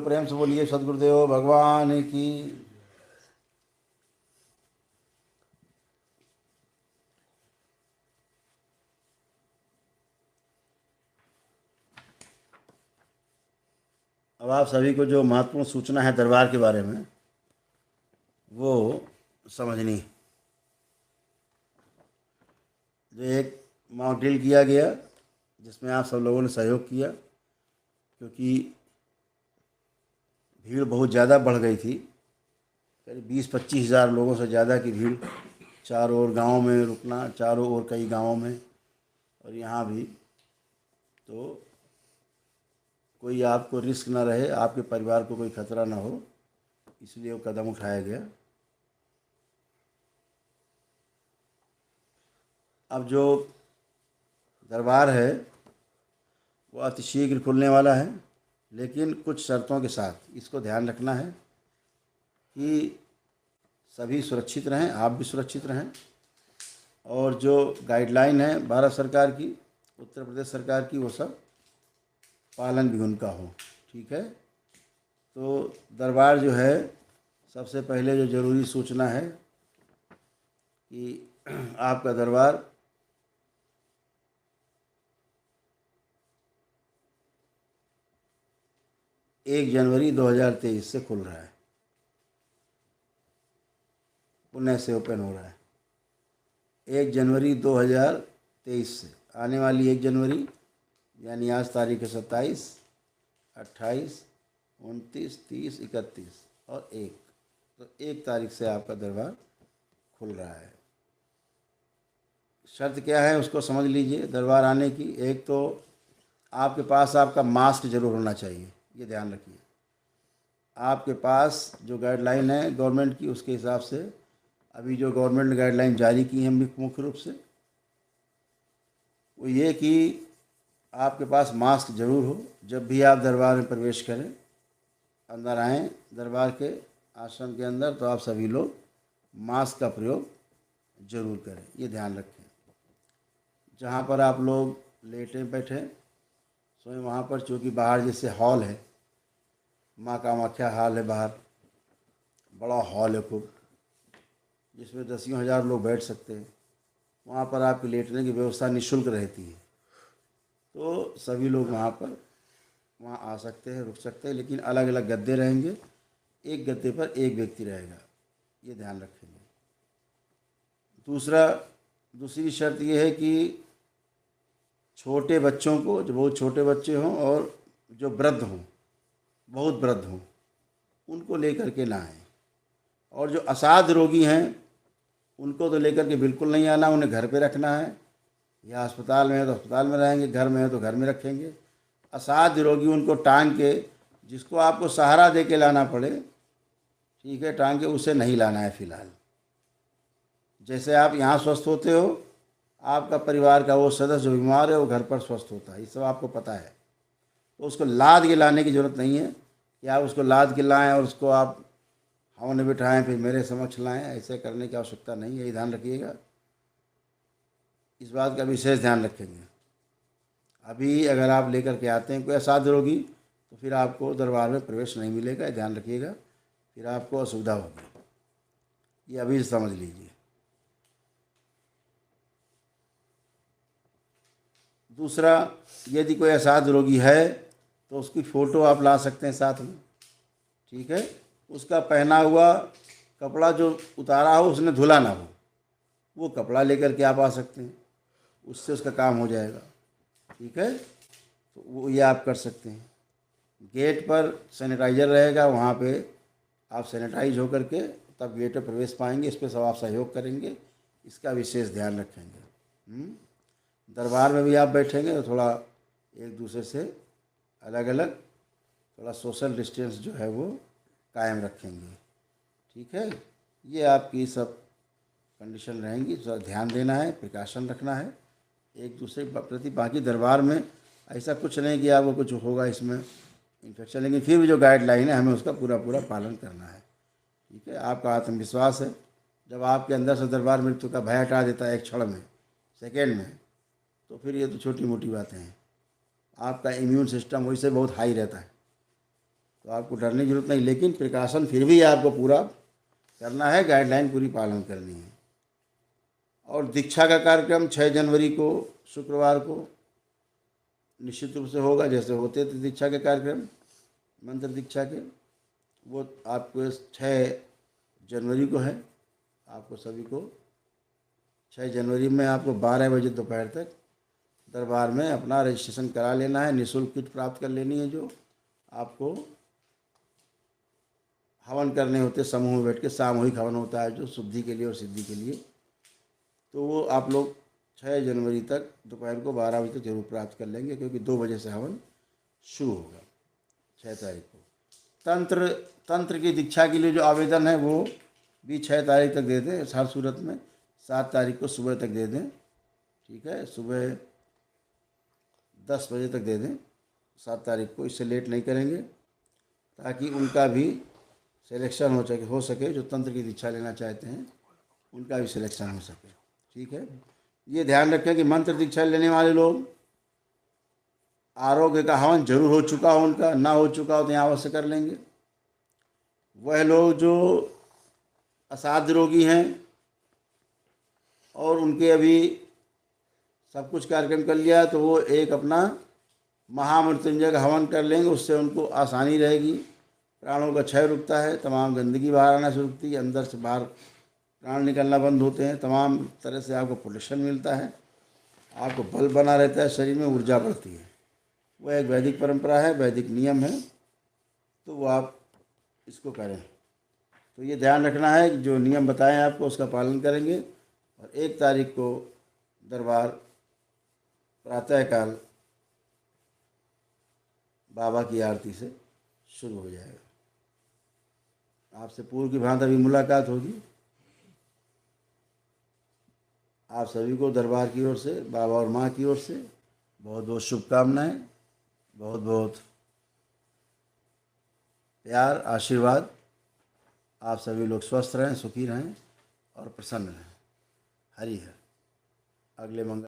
प्रेम से बोलिए सदगुरुदेव भगवान की। अब आप सभी को जो महत्वपूर्ण सूचना है दरबार के बारे में वो समझनी है। जो एक मॉक ड्रिल किया गया जिसमें आप सब लोगों ने सहयोग किया, क्योंकि भीड़ बहुत ज़्यादा बढ़ गई थी। करीब 20-25 हज़ार लोगों से ज़्यादा की भीड़, चारों ओर गाँव में रुकना, चारों ओर कई गाँवों में और यहाँ भी, तो कोई आपको रिस्क ना रहे, आपके परिवार को कोई खतरा ना हो, इसलिए वो कदम उठाया गया। अब जो दरबार है वो अति शीघ्र खुलने वाला है, लेकिन कुछ शर्तों के साथ। इसको ध्यान रखना है कि सभी सुरक्षित रहें, आप भी सुरक्षित रहें, और जो गाइडलाइन है भारत सरकार की, उत्तर प्रदेश सरकार की, वो सब पालन भी उनका हो। ठीक है। तो दरबार जो है, सबसे पहले जो ज़रूरी सूचना है कि आपका दरबार 1 जनवरी 2023 से खुल रहा है, पुणे से ओपन हो रहा है। 1 जनवरी 2023 से, आने वाली 1 जनवरी यानी आज तारीख है 27, 28, 29, 30, 31 और 1, तो 1 तारीख से आपका दरबार खुल रहा है। शर्त क्या है उसको समझ लीजिए दरबार आने की। एक तो आपके पास आपका मास्क जरूर होना चाहिए, ये ध्यान रखिए। आपके पास जो गाइडलाइन है गवर्नमेंट की, उसके हिसाब से अभी जो गवर्नमेंट ने गाइडलाइन जारी की है मुख्य रूप से, वो ये कि आपके पास मास्क जरूर हो। जब भी आप दरबार में प्रवेश करें, अंदर आएँ दरबार के आश्रम के अंदर, तो आप सभी लोग मास्क का प्रयोग जरूर करें, ये ध्यान रखें। जहाँ पर आप लोग लेटे बैठे सोए, वहाँ पर चूँकि बाहर जैसे हॉल है, माँ कामाख्या हॉल है, बाहर बड़ा हॉल है खूब, जिसमें 10 हज़ार लोग बैठ सकते हैं। वहाँ पर आपकी लेटने की व्यवस्था निःशुल्क रहती है, तो सभी लोग वहाँ आ सकते हैं, रुक सकते हैं, लेकिन अलग अलग गद्दे रहेंगे, एक गद्दे पर एक व्यक्ति रहेगा, ये ध्यान रखेंगे। दूसरी शर्त ये है कि छोटे बच्चों को, जो बहुत छोटे बच्चे हों और जो वृद्ध हों, बहुत वृद्ध हों, उनको लेकर के ना आएँ। और जो असाध्य रोगी हैं उनको तो लेकर के बिल्कुल नहीं आना, उन्हें घर पे रखना है, या अस्पताल में है तो अस्पताल में रहेंगे, घर में है तो घर में रखेंगे। असाध्य रोगी उनको टांग के, जिसको आपको सहारा दे के लाना पड़े, ठीक है, टांग के, उसे नहीं लाना है फ़िलहाल। जैसे आप यहाँ स्वस्थ होते हो, आपका परिवार का वो सदस्य जो बीमार है वो घर पर स्वस्थ होता है, ये सब आपको पता है। तो उसको लाद के लाने की ज़रूरत नहीं है कि आप उसको लाद के लाएँ और उसको आप हवा में बिठाएँ फिर मेरे समक्ष लाएँ, ऐसे करने की आवश्यकता नहीं है, ये ध्यान रखिएगा। इस बात का विशेष ध्यान रखेंगे। अभी अगर आप लेकर के आते हैं कोई असाध्य रोगी, तो फिर आपको दरबार में प्रवेश नहीं मिलेगा, ध्यान रखिएगा, फिर आपको असुविधा होगी, ये अभी समझ लीजिए। दूसरा, यदि कोई असाध्य रोगी है तो उसकी फ़ोटो आप ला सकते हैं साथ में, ठीक है। उसका पहना हुआ कपड़ा जो उतारा हो, उसने धुला ना हो, वो कपड़ा लेकर के आप आ सकते हैं, उससे उसका काम हो जाएगा, ठीक है। तो वो ये आप कर सकते हैं। गेट पर सैनिटाइज़र रहेगा, वहाँ पे आप सैनिटाइज होकर के तब गेट पर प्रवेश पाएंगे। इस पर सब आप सहयोग करेंगे, इसका विशेष ध्यान रखेंगे। दरबार में भी आप बैठेंगे तो थोड़ा एक दूसरे से अलग अलग, थोड़ा सोशल डिस्टेंस जो है वो कायम रखेंगे, ठीक है। ये आपकी सब कंडीशन रहेंगी, थोड़ा ध्यान देना है, प्रिकॉशन रखना है एक दूसरे के प्रति। बाकी दरबार में ऐसा कुछ नहीं कि आपको कुछ होगा इसमें इन्फेक्शन, लेकिन फिर भी जो गाइडलाइन है हमें उसका पूरा पालन करना है, ठीक है। आपका आत्मविश्वास है, जब आपके अंदर से दरबार मृत्यु का भय हटा देता है एक क्षण में, सेकेंड में, तो फिर ये तो छोटी मोटी बातें हैं। आपका इम्यून सिस्टम वैसे बहुत हाई रहता है, तो आपको डरने की जरूरत नहीं, लेकिन प्रिकॉशन फिर भी आपको पूरा करना है, गाइडलाइन पूरी पालन करनी है। और दीक्षा का कार्यक्रम 6 जनवरी को शुक्रवार को निश्चित रूप से होगा, जैसे होते थे दीक्षा के कार्यक्रम, मंत्र दीक्षा के, वो आपको 6 जनवरी को है। आपको सभी को 6 जनवरी में आपको 12 बजे दोपहर तक दरबार में अपना रजिस्ट्रेशन करा लेना है। निःशुल्क किट प्राप्त कर लेनी है, जो आपको हवन करने होते समूह में बैठ के, सामूहिक हवन होता है जो शुद्धि के लिए और सिद्धि के लिए। तो वो आप लोग 6 जनवरी तक दोपहर को 12 बजे तक जरूर प्राप्त कर लेंगे, क्योंकि 2 बजे से हवन शुरू होगा 6 तारीख को। तंत्र की दीक्षा के लिए जो आवेदन है वो भी 6 तारीख तक दे दें, हर सूरत में 7 तारीख को सुबह तक दे दें, ठीक है, सुबह 10 बजे तक दे दें 7 तारीख को, इससे लेट नहीं करेंगे, ताकि उनका भी सिलेक्शन हो सके जो तंत्र की दीक्षा लेना चाहते हैं, उनका भी सिलेक्शन हो सके, ठीक है। ये ध्यान रखें कि मंत्र दीक्षा लेने वाले लोग आरोग्य का हवन जरूर हो चुका हो, उनका ना हो चुका हो तो यहाँ अवश्य कर लेंगे। वह लोग जो असाध्य रोगी हैं और उनके अभी सब कुछ कार्यक्रम कर लिया, तो वो एक अपना महामृत्युंजय का हवन कर लेंगे, उससे उनको आसानी रहेगी। प्राणों का क्षय रुकता है, तमाम गंदगी बाहर आना से रुकती है, अंदर से बाहर प्राण निकलना बंद होते हैं, तमाम तरह से आपको प्रोटेक्शन मिलता है, आपको बल बना रहता है, शरीर में ऊर्जा बढ़ती है। वह एक वैदिक परंपरा है, वैदिक नियम है, तो वो आप इसको करें। तो ये ध्यान रखना है कि जो नियम बताएं आपको उसका पालन करेंगे। और 1 तारीख को दरबार प्रातःकाल बाबा की आरती से शुरू हो जाएगा। आपसे पूर्व की भांति अभी मुलाकात होगी। आप सभी को दरबार की ओर से, बाबा और माँ की ओर से बहुत बहुत शुभकामनाएं, बहुत बहुत प्यार, आशीर्वाद। आप सभी लोग स्वस्थ रहें, सुखी रहें और प्रसन्न रहें। हरि हर। अगले मंगल